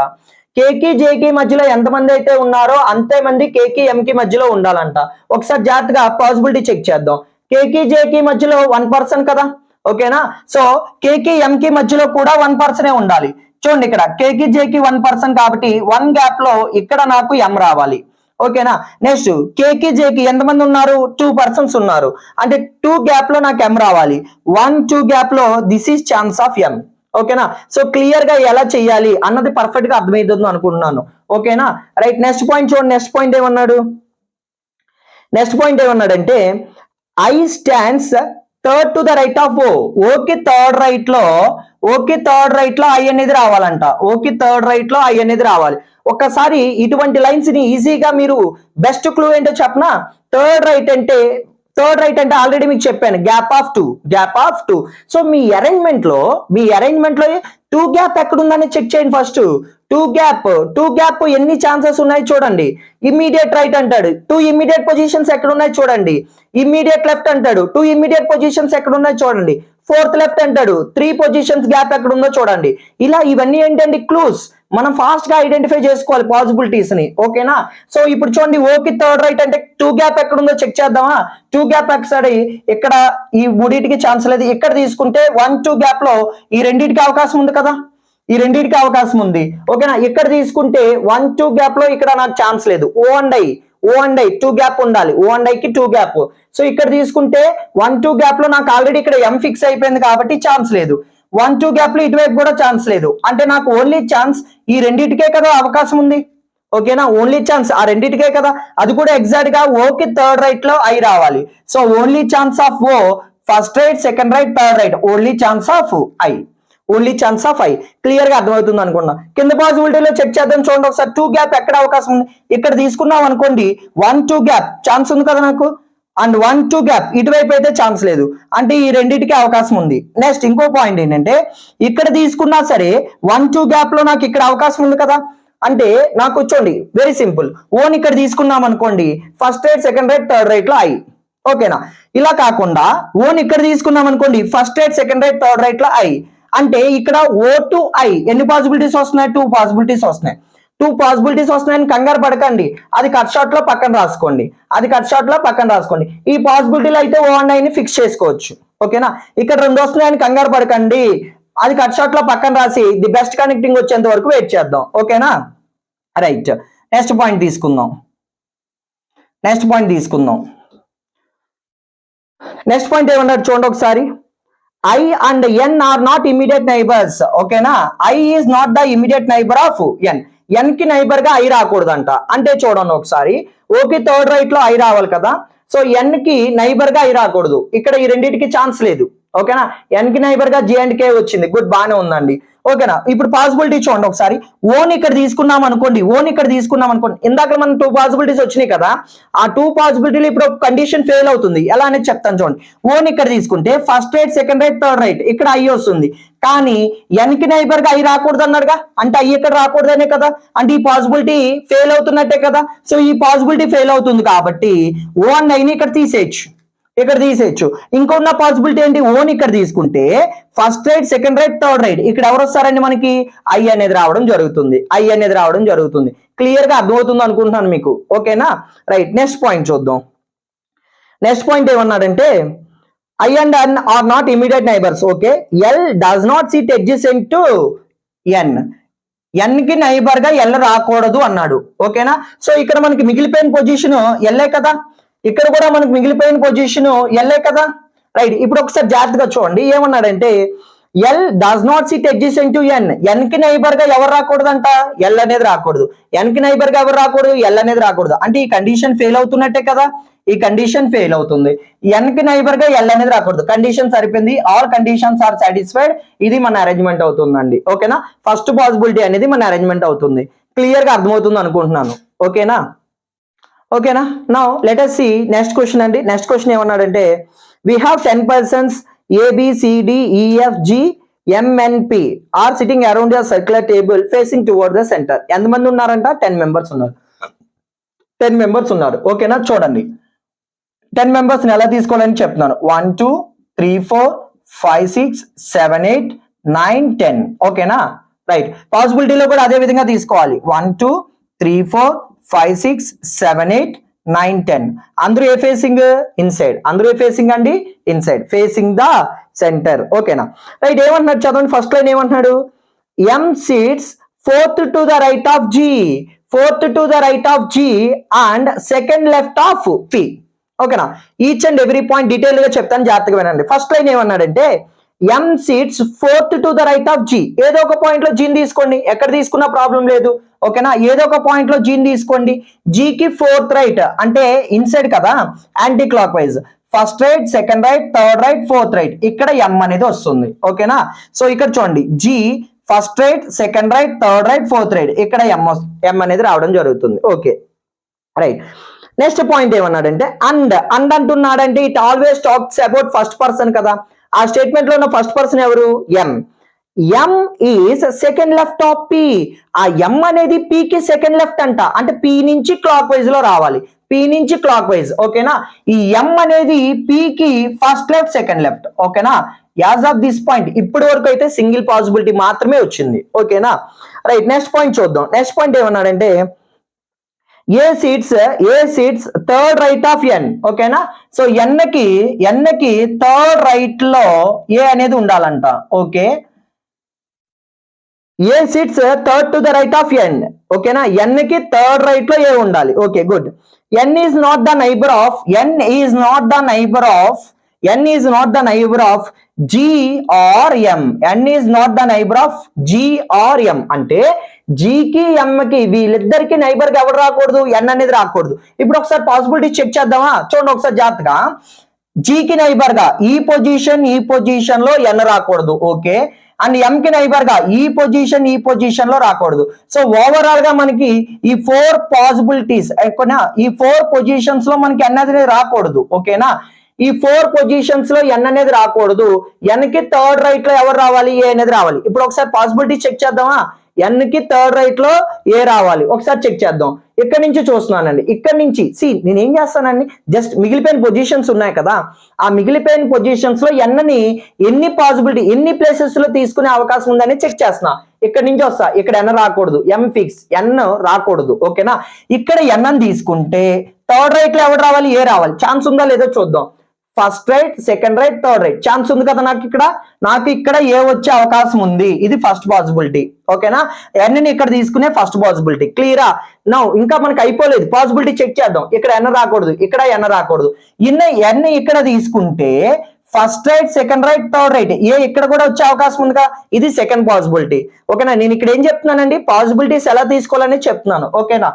కేకి జేకి మధ్యలో ఎంతమంది అయితే ఉన్నారో అంతే మంది కేకి ఎంకి మధ్యలో ఉండాలంట. ఒకసారి జాగ్రత్తగా పాసిబిలిటీ చెక్ చేద్దాం. కేకి జేకి మధ్యలో 1% కదా, ఓకేనా. సో కేకి ఎంకి మధ్యలో కూడా 1% ఉండాలి. చూడండి ఇక్కడ కేకి జేకి 1% కాబట్టి 1 గ్యాప్ లో ఇక్కడ నాకు ఎం రావాలి, ఓకేనా. నెక్స్ట్ కేకి జేకి ఎంతమంది ఉన్నారు, 2 పర్సన్స్ ఉన్నారు, అంటే 2 గ్యాప్ లో నాకు ఎం రావాలి. 1-2 గ్యాప్ లో దిస్ ఈజ్ ఛాన్స్ ఆఫ్ ఎం, ఓకేనా. సో క్లియర్ గా ఎలా చేయాలి అన్నది పర్ఫెక్ట్ గా అర్థమవుతుంది అనుకుంటున్నాను, ఓకేనా. రైట్, నెక్స్ట్ పాయింట్ చూడండి. నెక్స్ట్ పాయింట్ ఏమన్నాడంటే I stands third to the right of O. ఓకి థర్డ్ రైట్ లో ఐ అనేది రావాలంట. ఓకి థర్డ్ రైట్ లో ఐ అనేది రావాలి. ఒక్కసారి ఇటువంటి లైన్స్ ని ఈజీగా మీరు బెస్ట్ క్లూ ఏంటో చెప్పనా. థర్డ్ రైట్ అంటే ఆల్రెడీ మీకు చెప్పాను, gap of two. So me arrangement లో 2 గ్యాప్ ఎక్కడ ఉందని చెక్ చేయండి. ఫస్ట్ 2 గ్యాప్ ఎన్ని ఛాన్సెస్ ఉన్నాయి చూడండి. ఇమ్మీడియట్ రైట్ అంటాడు, 2 ఇమ్మీడియట్ పొజిషన్స్ ఎక్కడ ఉన్నాయి చూడండి. ఇమ్మీడియట్ లెఫ్ట్ అంటాడు, 2 ఇమ్మీడియట్ పొజిషన్స్ ఎక్కడ ఉన్నాయి చూడండి. ఫోర్త్ లెఫ్ట్ అంటాడు, 3 పొజిషన్స్ గ్యాప్ ఎక్కడ ఉందో చూడండి. ఇలా ఇవన్నీ ఏంటండి క్లూస్. మనం ఫాస్ట్ గా ఐడెంటిఫై చేసుకోవాలి పాసిబిలిటీస్ ని, ఓకేనా. సో ఇప్పుడు చూడండి, ఓకి థర్డ్ రైట్ అంటే 2 గ్యాప్ ఎక్కడ ఉందో చెక్ చేద్దామా. 2 గ్యాప్ ఎక్కడ, ఇక్కడ ఈ మూడింటికి ఛాన్స్ లేదు. ఇక్కడ తీసుకుంటే 1-2 గ్యాప్ లో ఈ రెండింటికి అవకాశం ఉంది కదా, ఓకేనా. ఇక్కడ తీసుకుంటే 1-2 గ్యాప్ లో ఇక్కడ నాకు ఛాన్స్ లేదు. ఓ అండ్ ఐ 2 గ్యాప్ ఉండాలి. ఓ అండ్ ఐకి 2 గ్యాప్. సో ఇక్కడ తీసుకుంటే 1-2 గ్యాప్ లో నాకు ఆల్రెడీ ఇక్కడ ఎం ఫిక్స్ అయిపోయింది కాబట్టి ఛాన్స్ లేదు. 1-2 గ్యాప్ లో ఇటువైపు కూడా ఛాన్స్ లేదు. అంటే నాకు ఓన్లీ ఛాన్స్ ఈ రెండింటికే కదా అవకాశం ఉంది, ఓకేనా. ఓన్లీ ఛాన్స్ ఆ రెండింటికే కదా, అది కూడా ఎగ్జాక్ట్ గా ఓకి థర్డ్ రైట్ లో ఐ రావాలి. So only chance of O first right, second right, third right, only chance of I. Clear గా అర్థమవుతుంది అనుకున్నా. కింద పాసిబిలిటీలో చెక్ చేద్దాం చూడండి ఒకసారి. 2 గ్యాప్ ఎక్కడ అవకాశం ఉంది, ఇక్కడ తీసుకున్నాం అనుకోండి. 1-2 గ్యాప్ ఛాన్స్ ఉంది కదా నాకు, అండ్ 1-2 గ్యాప్ ఇటువైపు అయితే ఛాన్స్ లేదు, అంటే ఈ రెండింటికి అవకాశం ఉంది. నెక్స్ట్ ఇంకో పాయింట్ ఏంటంటే, ఇక్కడ తీసుకున్నా సరే 1-2 గ్యాప్ లో నాకు ఇక్కడ అవకాశం ఉంది కదా, అంటే నాకు చూడండి వెరీ సింపుల్. ఓన్ ఇక్కడ తీసుకున్నాం అనుకోండి, first right, second right, third right లో ఐ, ఓకేనా. ఇలా కాకుండా ఓన్ ఇక్కడ తీసుకున్నాం అనుకోండి, first right, second right, third right లో ఐ, అంటే ఇక్కడ ఓ టు ఐ ఎన్ని పాసిబిలిటీస్ వస్తున్నాయి, 2 పాసిబిలిటీస్ వస్తున్నాయని కంగారు పడకండి. అది కట్ షార్ట్ లో పక్కన రాసుకోండి. ఈ పాసిబిలిటీలో అయితే ఓ అండ్ ఐని ఫిక్స్ చేసుకోవచ్చు, ఓకేనా. ఇక్కడ 2 వస్తున్నాయని కంగారు పడకండి. అది కట్ షార్ట్ లో పక్కన రాసి ది బెస్ట్ కనెక్టింగ్ వచ్చేంత వరకు వెయిట్ చేద్దాం, ఓకేనా. రైట్, నెక్స్ట్ పాయింట్ తీసుకుందాం. నెక్స్ట్ పాయింట్ ఏమన్నాడు చూడండి ఒకసారి. I and N are not immediate neighbors, ఓకేనా. I is not the immediate neighbor of N. N కి నైబర్ గా ఐ రాకూడదంట. అంటే చూడండి ఒకసారి, ఓకి థర్డ్ రైట్ లో ఐ రావాలి కదా. సో N కి నైబర్ గా ఐ రాకూడదు. ఇక్కడ ఈ రెండింటికి ఛాన్స్ లేదు, ఓకేనా. N కి నైబర్ గా J and K వచ్చింది, గుడ్, బాగానే ఉందండి, ఓకేనా. ఇప్పుడు పాసిబిలిటీ చూడండి ఒకసారి. ఓన్ ఇక్కడ తీసుకున్నాం అనుకోండి, ఇందాక మనం 2 పాసిబిలిటీస్ వచ్చినాయి కదా, ఆ 2 పాసిబిలిటీలు ఇప్పుడు కండిషన్ ఫెయిల్ అవుతుంది. ఎలా అనేది చెప్తాను చూడండి. ఓన్ ఇక్కడ తీసుకుంటే first right, second right, third right, ఇక్కడ ఐ వస్తుంది. కానీ N కి నైబర్ గా ఐ రాకూడదు అన్నాడుగా, అంటే ఐ ఇక్కడ రాకూడదనే కదా, అంటే ఈ పాసిబిలిటీ ఫెయిల్ అవుతున్నట్టే కదా. సో ఈ పాసిబిలిటీ ఫెయిల్ అవుతుంది కాబట్టి ఓ అండ్ ఐని ఇక్కడ తీసేయచ్చు. ఇంకొన్న పాసిబిలిటీ ఏంటి, ఓన్ ఇక్కడ తీసుకుంటే first right, second right, third right, ఇక్కడ ఎవరు వస్తారండి మనకి, ఐ అనేది రావడం జరుగుతుంది. క్లియర్ గా అర్థమవుతుంది అనుకుంటున్నాను మీకు, ఓకేనా. రైట్, నెక్స్ట్ పాయింట్ చూద్దాం. నెక్స్ట్ పాయింట్ ఏమన్నాడంటే, I and N are not immediate neighbors, okay. L does not sit adjacent to N. N కి నైబర్ గా L రాకూడదు అన్నాడు, ఓకేనా. సో ఇక్కడ మనకి మిగిలిపోయిన పొజిషన్ ఎల్లే కదా, ఇక్కడ కూడా మనకు మిగిలిపోయిన పొజిషన్ ఎల్లే కదా. రైట్, ఇప్పుడు ఒకసారి జాగ్రత్తగా చూడండి. ఏమన్నాడంటే L does not sit adjacent to N. N కి నైబర్ గా ఎవరు రాకూడదంట, L అనేది రాకూడదు. N కి నైబర్ గా ఎవరు రాకూడదు, L అనేది రాకూడదు. అంటే ఈ కండిషన్ ఫెయిల్ అవుతున్నట్టే కదా, ఈ కండిషన్ ఫెయిల్ అవుతుంది. N కి నైబర్ గా L అనేది రాకూడదు. కండిషన్ సరిపోయింది, ఆల్ కండిషన్స్ ఆర్ సాటిస్ఫైడ్. ఇది మన అరేంజ్మెంట్ అవుతుందండి, ఓకేనా. ఫస్ట్ పాసిబిలిటీ అనేది మన అరేంజ్మెంట్ అవుతుంది. క్లియర్ గా అర్థమవుతుంది అనుకుంటున్నాను, ఓకేనా. Now let us see next question అండి. నెక్స్ట్ క్వశ్చన్ ఏమన్నాడంటే, we have 10 persons A B C D E F G M N P are sitting around a circular table facing toward the center. ఎంతమంది ఉన్నారంట, 10 members ఉన్నారు, ఓకేనా. చూడండి 10 members ని ఎలా తీసుకోవాలని చెప్తున్నాను. 1 2 3 4 5 6 7 8 9 10 ఓకేనా రైట్ పాసిబిలిటీలో కూడా అదే విధంగా తీసుకోవాలి 1 2 3 4 5 6 7 8 9 10 అందరూ ఏ ఫేసింగ్ ఇన్సైడ్ అందరూ ఏ ఫేసింగ్ అండి ఇన్సైడ్ ఫేసింగ్ ద సెంటర్ ఓకేనా రైట్ ఏమంటున్నాడు చదవండి ఫస్ట్ లైన్ ఏమంటున్నాడు m seats fourth to the right of G fourth to the right of G and second left of P ఓకేనా each and every point detail గా చెప్తాను జాగ్రత్తగా వినండి first line ఏమన్నాడంటే m seats fourth to the right of G ఏదో ఒక point లో జీని తీసుకోండి ఎక్కడ తీసుకున్నా ప్రాబ్లం లేదు ఓకేనా ఏదో ఒక పాయింట్ లో జీని తీసుకోండి G కి ఫోర్త్ రైట్ అంటే ఇన్సైడ్ కదా anticlockwise first right second right third right fourth right ఇక్కడ m అనేది వస్తుంది ఓకేనా సో ఇక్కడ చూడండి G first right second right third right fourth right ఇక్కడ m అనేది రావడం జరుగుతుంది ఓకే రైట్ నెక్స్ట్ పాయింట్ ఏమన్నాడంటే అండ్ అంటున్నాడంటే it always talks about first person కదా ఆ స్టేట్మెంట్ లో ఉన్న ఫస్ట్ పర్సన్ ఎవరు m is second left of p ఆ m అనేది p కి సెకండ్ లెఫ్ట్ అంట అంటే p నుంచి క్లాక్ వైజ్ లో రావాలి p నుంచి క్లాక్ వైజ్ ఓకేనా ఈ m అనేది p కి ఫస్ట్ లెఫ్ట్ సెకండ్ లెఫ్ట్ ఓకేనా యాజ్ ఆఫ్ దిస్ పాయింట్ ఇప్పటి వరకు అయితే సింగిల్ పాసిబిలిటీ మాత్రమే వచ్చింది ఓకేనా రైట్ నెక్స్ట్ పాయింట్ చూద్దాం నెక్స్ట్ పాయింట్ ఏమన్నాడంటే A seats third right of n ఓకేనా సో n కి థర్డ్ రైట్ లో ఏ అనేది ఉండాలంట okay A seats third to the right of n ఓకేనా n కి థర్డ్ రైట్ లో ఏ ఉండాలి okay good n is not the neighbour of G or M n is not the neighbour of G or M అంటే G కి M కి వీళ్ళిద్దరికి neighbour గా ఎవరు రాకూడదు n అనేది రాకూడదు ఇప్పుడు ఒకసారి పాసిబిలిటీ చెక్ చేద్దామా చూడండి ఒకసారి జాగ్రత్తగా G కి నైబర్ గా ఈ పొజిషన్ లో n రాకూడదు ఓకే అండ్ m కి నైబర్ గా ఈ పొజిషన్ లో రాకూడదు సో ఓవరాల్ గా మనకి ఈ 4 పాసిబిలిటీస్ ఈ 4 పొజిషన్స్ లో మనకి n అనేది రాకూడదు ఓకేనా ఈ 4 పొజిషన్స్ లో n అనేది రాకూడదు n కి థర్డ్ రైట్ లో ఎవరు రావాలి ఏ అనేది రావాలి ఇప్పుడు ఒకసారి పాసిబిలిటీ చెక్ చేద్దామా n కి థర్డ్ రైట్ లో ఏ రావాలి ఒకసారి చెక్ చేద్దాం ఇక్కడ నుంచి చూస్తున్నానండి ఇక్కడ నుంచి నేను ఏం చేస్తానండి జస్ట్ మిగిలిపోయిన పొజిషన్స్ ఉన్నాయి కదా ఆ మిగిలిపోయిన పొజిషన్స్ లో n ని ఎన్ని ప్లేసెస్ లో తీసుకునే అవకాశం ఉందని చెక్ చేస్తున్నా ఇక్కడ నుంచి వస్తా ఇక్కడ n రాకూడదు m ఫిక్స్ n రాకూడదు ఓకేనా ఇక్కడ n అని తీసుకుంటే థర్డ్ రైట్ లో ఎవరు రావాలి ఏ రావాలి ఛాన్స్ ఉందా లేదో చూద్దాం first right second right third right chance ఉంది కదా నాకు ఇక్కడ ఏ వచ్చే అవకాశం ఉంది ఇది ఫస్ట్ పాసిబిలిటీ ఓకేనా n ని ఇక్కడ తీసుకునే ఫస్ట్ పాసిబిలిటీ క్లియరా నౌ ఇంకా మనకి అయిపోలేదు పాసిబిలిటీ చెక్ చేద్దాం ఇక్కడ n రాకూడదు ఇక్కడ n రాకూడదు n ఇక్కడ తీసుకుంటే first right second right third right A ఇక్కడ కూడా వచ్చే అవకాశం ఉందిగా ఇది సెకండ్ పాసిబిలిటీ ఓకేనా నేను ఇక్కడ ఏం చెప్తున్నానండి పాసిబిలిటీస్ ఎలా తీసుకోవాలని చెప్తున్నాను ఓకేనా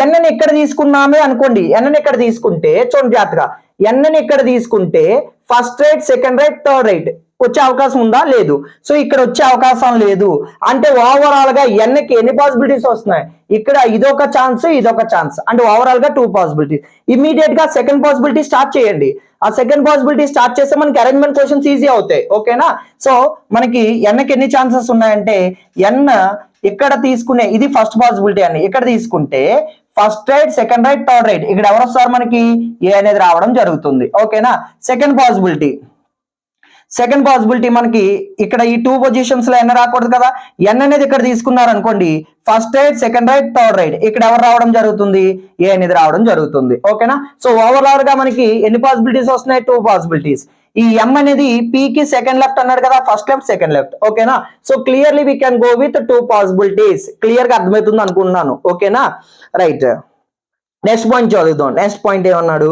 n ని ఇక్కడ తీసుకున్నామే అనుకోండి n ని ఇక్కడ తీసుకుంటే చూడండి జాగ్రత్తగా n ని ఇక్కడ తీసుకుంటే first right second right third right వచ్చే అవకాశం ఉందా లేదు సో ఇక్కడ వచ్చే అవకాశం లేదు అంటే ఓవరాల్ గా n కి ఎన్ని పాసిబిలిటీస్ వస్తున్నాయి ఇక్కడ ఇదొక ఛాన్స్ అంటే ఓవరాల్ గా 2 పాసిబిలిటీస్ ఇమీడియట్ గా సెకండ్ పాసిబిలిటీ స్టార్ట్ చేయండి ఆ సెకండ్ పాసిబిలిటీ స్టార్ట్ చేస్తే మనకి అరేంజ్మెంట్ క్వశ్చన్స్ ఈజీ అవుతాయి ఓకేనా సో మనకి n కి ఎన్ని ఛాన్సెస్ ఉన్నాయంటే n ఇక్కడ తీసుకునే ఇది ఫస్ట్ పాసిబిలిటీ అని ఇక్కడ తీసుకుంటే first right second right third right ఇక్కడ ఎవరు వస్తారు మనకి ఏ అనేది రావడం జరుగుతుంది ఓకేనా సెకండ్ పాసిబిలిటీ మనకి ఇక్కడ ఈ 2 పొజిషన్స్ లో n రాకూడదు కదా n అనేది ఇక్కడ తీసుకున్నారు అనుకోండి first right second right third right ఇక్కడ ఎవరు రావడం జరుగుతుంది ఏ అనేది రావడం జరుగుతుంది ఓకేనా సో ఓవరాల్ గా మనకి ఎన్ని పాసిబిలిటీస్ వస్తున్నాయి 2 పాసిబిలిటీస్ ఈ m అనేది p కి సెకండ్ లెఫ్ట్ అన్నాడు కదా ఫస్ట్ లెఫ్ట్ సెకండ్ లెఫ్ట్ ఓకేనా so clearly we can go with 2 possibilities clear గా అర్థమవుతుంది అనుకుంటున్నాను ఓకేనా రైట్ నెక్స్ట్ పాయింట్ చదువుదాం నెక్స్ట్ పాయింట్ ఏమన్నాడు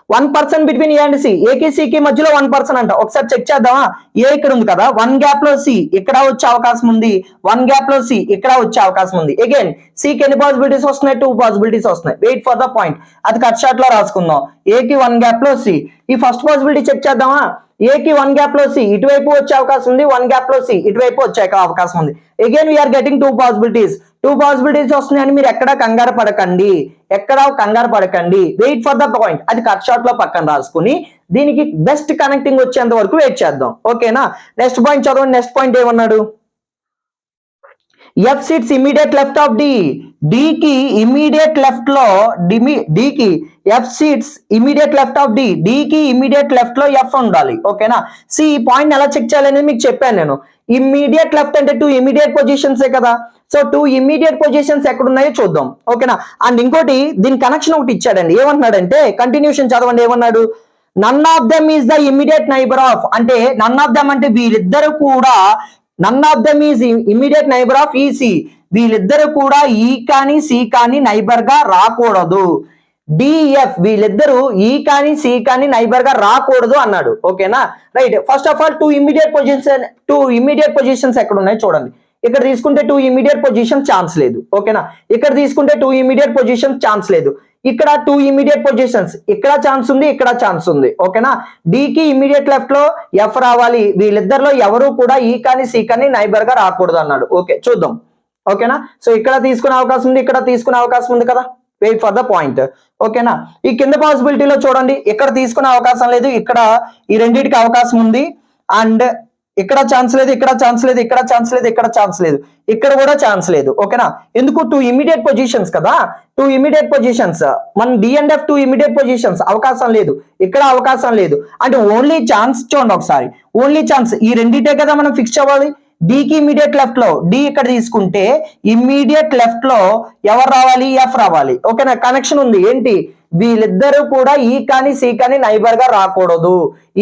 1% బిట్వీన్ ఏ అండ్ సి ఏకి సికి మధ్యలో 1% అంట ఒకసారి చెక్ చేద్దామా ఏ ఇక్కడ ఉంది కదా 1 గ్యాప్ లో సి ఇక్కడ వచ్చే అవకాశం ఉంది 1 గ్యాప్ లో సి ఇక్కడ వచ్చే అవకాశం ఉంది అగైన్ సికి ఎన్ని పాసిబిలిటీస్ వస్తున్నాయి 2 పాసిబిలిటీస్ వస్తున్నాయి వెయిట్ ఫర్ ద పాయింట్ అది కట్ షార్ట్ లో రాసుకుందాం ఏకి 1 గ్యాప్ లో సి ఈ ఫస్ట్ పాసిబిలిటీ చెక్ చేద్దామా ఏకి 1 గ్యాప్ లో సి ఇటువైపు వచ్చే అవకాశం ఉంది 1 గ్యాప్ లో సి ఇటువైపు వచ్చే అవకాశం ఉంది అగైన్ వీఆర్ గెటింగ్ 2 పాసిబిలిటీస్ వస్తున్నాయని మీరు ఎక్కడా కంగారు పడకండి వెయిట్ ఫర్ ద పాయింట్ అది కట్ షార్ట్ లో పక్కన రాసుకుని దీనికి బెస్ట్ కనెక్టింగ్ వచ్చేంత వరకు వెయిట్ చేద్దాం ఓకేనా నెక్స్ట్ పాయింట్ చదవండి నెక్స్ట్ పాయింట్ ఏమన్నాడు F sits immediate left of D, కి ఇమీడియట్ లెఫ్ట్ లో కి F sits immediate left of D కి ఇమీడియట్ లెఫ్ట్ లో ఎఫ్ ఉండాలి. ఓకేనా. సి ఈ పాయింట్ ఎలా చెక్ చేయాలనేది మీకు చెప్పాను నేను. ఇమ్మీడియట్ లెఫ్ట్ అంటే 2 ఇమీడియట్ పొజిషన్స్ కదా. సో 2 ఇమీడియట్ పొజిషన్స్ ఎక్కడ ఉన్నాయో చూద్దాం. ఓకేనా. అండ్ ఇంకోటి దీని కనెక్షన్ ఒకటి ఇచ్చాడండి. ఏమంటున్నాడంటే కంటిన్యూషన్ చదవండి. ఏమన్నాడు? None of them is the immediate neighbour of, అంటే నన్ ఆఫ్ దెమ్ అంటే వీళ్ళిద్దరు కూడా, none of them is immediate neighbour of E C, వీళ్ళిద్దరు కూడా ఈ కానీ సి కానీ నైబర్ గా రాకూడదు. డిఎఫ్ వీళ్ళిద్దరూ ఈ కానీ సి కానీ నైబర్ గా రాకూడదు అన్నాడు. ఓకేనా. Right. First of all 2 immediate positions ఎక్కడ ఉన్నాయి చూడండి. ఇక్కడ తీసుకుంటే 2 ఇమీడియట్ పొజిషన్ ఛాన్స్ లేదు. ఓకేనా. ఇక్కడ తీసుకుంటే 2 ఇమీడియట్ పొజిషన్ ఛాన్స్ లేదు. ఇక్కడ 2 ఇమీడియట్ పొజిషన్స్, ఇక్కడ ఛాన్స్ ఉంది, ఇక్కడ ఛాన్స్ ఉంది. ఓకేనా. డి కి ఇమీడియట్ లెఫ్ట్ లో ఎఫ్ రావాలి. వీళ్ళిద్దరిలో ఎవరు కూడా ఈ కానీ సి కానీ నైబర్ గా రాకూడదు అన్నాడు. ఓకే చూద్దాం. ఓకేనా. సో ఇక్కడ తీసుకునే అవకాశం ఉంది, ఇక్కడ తీసుకునే అవకాశం ఉంది కదా. Wait for the point. ఓకేనా. ఈ కింద పాసిబిలిటీలో చూడండి, ఇక్కడ తీసుకునే అవకాశం లేదు, ఇక్కడ ఈ రెండింటికి అవకాశం ఉంది. అండ్ ఇక్కడ ఛాన్స్ లేదు, ఇక్కడ ఛాన్స్ లేదు, ఇక్కడ ఛాన్స్ లేదు, ఇక్కడ ఛాన్స్ లేదు, ఇక్కడ కూడా ఛాన్స్ లేదు. ఓకేనా. ఎందుకు? 2 ఇమీడియట్ పొజిషన్స్ కదా. 2 ఇమీడియట్ పొజిషన్స్, మన D and F 2 immediate positions, అవకాశం లేదు, ఇక్కడ అవకాశం లేదు. అంటే ఓన్లీ ఛాన్స్ చూడండి ఒకసారి, ఓన్లీ ఛాన్స్ ఈ రెండిటే కదా మనం ఫిక్స్ అవ్వాలి. కి ఇమీడియట్ లెఫ్ట్ లో డి ఇక్కడ తీసుకుంటే ఇమ్మీడియట్ లెఫ్ట్ లో ఎవరు రావాలి? ఎఫ్ రావాలి. ఓకేనా. కనెక్షన్ ఉంది. ఏంటి? వీళ్ళిద్దరూ కూడా ఈ కానీ సి కానీ నైబర్ గా రాకూడదు,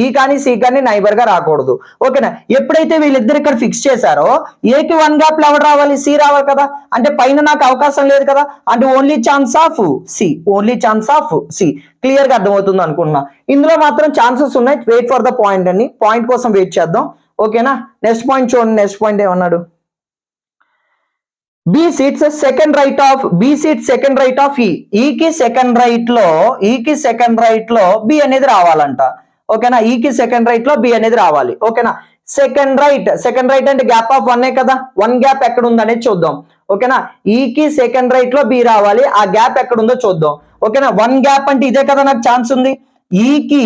ఈ కానీ సి కానీ నైబర్ గా రాకూడదు. ఓకేనా. ఎప్పుడైతే వీళ్ళిద్దరు ఇక్కడ ఫిక్స్ చేశారో ఏకి 1 గ్యాప్ లో ఎవరు రావాలి? సి రావాలి కదా. అంటే పైన నాకు అవకాశం లేదు కదా. అంటే only chance of C, only chance of C. Clear గా అర్థమవుతుంది అనుకున్నా. ఇందులో మాత్రం ఛాన్సెస్ ఉన్నాయి. వెయిట్ ఫర్ ద పాయింట్ అని, పాయింట్ కోసం వెయిట్ చేద్దాం. ఓకేనా. నెక్స్ట్ పాయింట్ చూడండి. నెక్స్ట్ పాయింట్ ఏమన్నాడు? B seats second right of, B seat second right of E కి సెకండ్ రైట్ లో బి అనేది రావాలంట. ఓకేనా. ఈ కి సెకండ్ రైట్ లో బి అనేది రావాలి. ఓకేనా. సెకండ్ రైట్ అంటే గ్యాప్ ఆఫ్ 1 కదా. 1 గ్యాప్ ఎక్కడ ఉందనేది చూద్దాం. ఓకేనా. ఈ కి సెకండ్ రైట్ లో బి రావాలి. ఆ గ్యాప్ ఎక్కడ ఉందో చూద్దాం. ఓకేనా. 1 గ్యాప్ అంటే ఇదే కదా నాకు ఛాన్స్ ఉంది. ఈ కి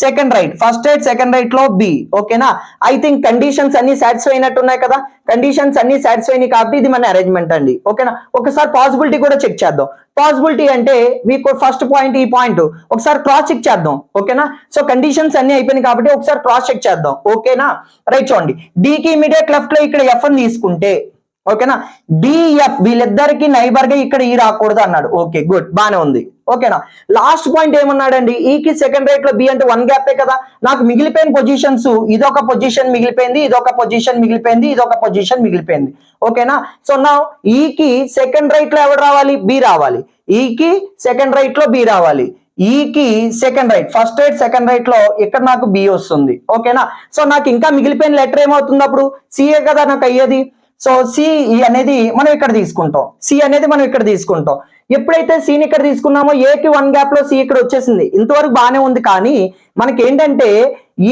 second right, first right second right లో బి. ఓకేనా. ఐ థింక్ కండిషన్స్ అన్ని సాటిస్ఫై అయినట్టు ఉన్నాయి కదా. కండిషన్స్ అన్ని సాటిస్ఫై అయినాయి కాబట్టి ఇది మన అరేంజ్మెంట్ అండి. ఓకేనా. ఒకసారి పాసిబిలిటీ కూడా చెక్ చేద్దాం. పాసిబిలిటీ అంటే మీకు ఫస్ట్ పాయింట్, ఈ పాయింట్ ఒకసారి క్రాస్ చెక్ చేద్దాం. ఓకేనా. సో కండిషన్స్ అన్ని అయిపోయినాయి కాబట్టి ఒకసారి క్రాస్ చెక్ చేద్దాం. ఓకేనా. రైట్. చూడండి, డి కి ఇమీడియట్ లెఫ్ట్ లో ఇక్కడ ఎఫ్ అని తీసుకుంటే, ఓకేనా, డిఎఫ్ వీళ్ళిద్దరికి నైబర్ గా ఇక్కడ ఈ రాకూడదు అన్నాడు. ఓకే గుడ్, బానే ఉంది. ఓకేనా. లాస్ట్ పాయింట్ ఏమన్నాడండి? ఈ కి సెకండ్ రైట్ లో బి అంటే 1 గ్యాపే కదా. నాకు మిగిలిపోయిన పొజిషన్స్ ఇదొక పొజిషన్ మిగిలిపోయింది, ఇదొక పొజిషన్ మిగిలిపోయింది, ఇదొక పొజిషన్ మిగిలిపోయింది. ఓకేనా. సో నా ఈ కి సెకండ్ రైట్ లో ఎవరు రావాలి? బి రావాలి. ఈ కి సెకండ్ రైట్ లో బి రావాలి. ఈ కి second right, first right second right లో ఇక్కడ నాకు బి వస్తుంది. ఓకేనా. సో నాకు ఇంకా మిగిలిపోయిన లెటర్ ఏమవుతుంది? అప్పుడు సిఏ కదా నాకు అయ్యేది. సో సి అనేది మనం ఇక్కడ తీసుకుంటాం, సి అనేది మనం ఇక్కడ తీసుకుంటాం. ఎప్పుడైతే సిని ఇక్కడ తీసుకున్నామో ఏకి 1 గ్యాప్ లో సి ఇక్కడ వచ్చేసింది. ఇంతవరకు బాగానే ఉంది. కానీ మనకి ఏంటంటే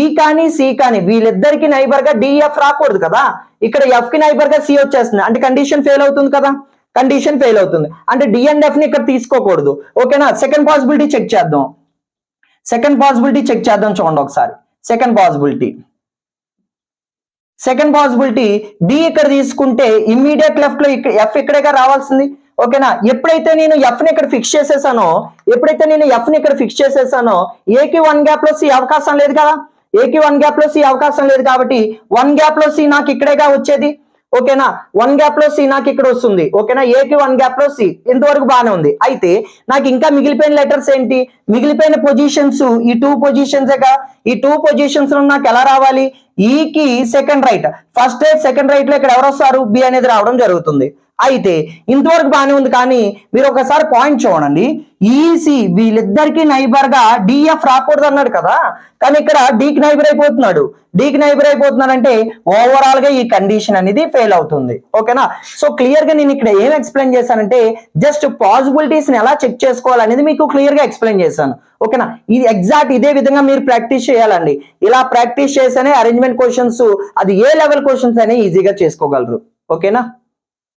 ఈ కానీ సి కానీ వీళ్ళిద్దరికి నైబర్ గా డిఎఫ్ రాకూడదు కదా. ఇక్కడ ఎఫ్ కి నైబర్ గా సి వచ్చేస్తుంది. అంటే కండిషన్ ఫెయిల్ అవుతుంది కదా. కండిషన్ ఫెయిల్ అవుతుంది అంటే డి అండ్ ఎఫ్ ని ఇక్కడ తీసుకోకూడదు. ఓకేనా. సెకండ్ పాసిబిలిటీ చెక్ చేద్దాం. చూడండి ఒకసారి. సెకండ్ పాసిబిలిటీ డి ఇక్కడ తీసుకుంటే ఇమ్మీడియట్ లెఫ్ట్ లో ఎఫ్ ఇక్కడేగా రావాల్సింది. ఓకేనా. ఎప్పుడైతే నేను ఎఫ్ ని ఇక్కడ ఫిక్స్ చేసేసానో ఏకి 1 గ్యాప్ లో సి అవకాశం లేదు కదా. ఏకి 1 గ్యాప్ లో సి అవకాశం లేదు కాబట్టి 1 గ్యాప్ లో సి నాకు ఇక్కడేగా వచ్చేది. ఓకేనా. 1 గ్యాప్ లో సి నాకు ఇక్కడ వస్తుంది. ఓకేనా. ఏకి 1 గ్యాప్ లో సి ఇంతవరకు బాగానే ఉంది. అయితే నాకు ఇంకా మిగిలిపోయిన లెటర్స్ ఏంటి? మిగిలిపోయిన పొజిషన్స్ ఈ 2 పొజిషన్స్గా. ఈ 2 పొజిషన్స్ లో నాకు ఎలా రావాలి? ఈ కి second right, first right second right లో ఇక్కడ ఎవరు వస్తారు? బి అనేది రావడం జరుగుతుంది. అయితే ఇంతవరకు బాగానే ఉంది. కానీ మీరు ఒకసారి పాయింట్ చూడండి, ఈసి వీళ్ళిద్దరికి నైబర్ గా డిఎఫ్ రాకూడదు అన్నాడు కదా. కానీ ఇక్కడ డీకి నైబర్ అయిపోతున్నాడు. అంటే ఓవరాల్ గా ఈ కండిషన్ అనేది ఫెయిల్ అవుతుంది. ఓకేనా. సో క్లియర్ గా నేను ఇక్కడ ఏం ఎక్స్ప్లెయిన్ చేశానంటే జస్ట్ పాసిబిలిటీస్ ని ఎలా చెక్ చేసుకోవాలనేది మీకు క్లియర్ గా ఎక్స్ప్లెయిన్ చేశాను. ఓకేనా. ఇది ఎగ్జాక్ట్ ఇదే విధంగా మీరు ప్రాక్టీస్ చేయాలండి. ఇలా ప్రాక్టీస్ చేస్తేనే అరేంజ్మెంట్ క్వశ్చన్స్, అది ఏ లెవెల్ క్వశ్చన్స్ అయినా ఈజీగా చేసుకోగలరు. ఓకేనా.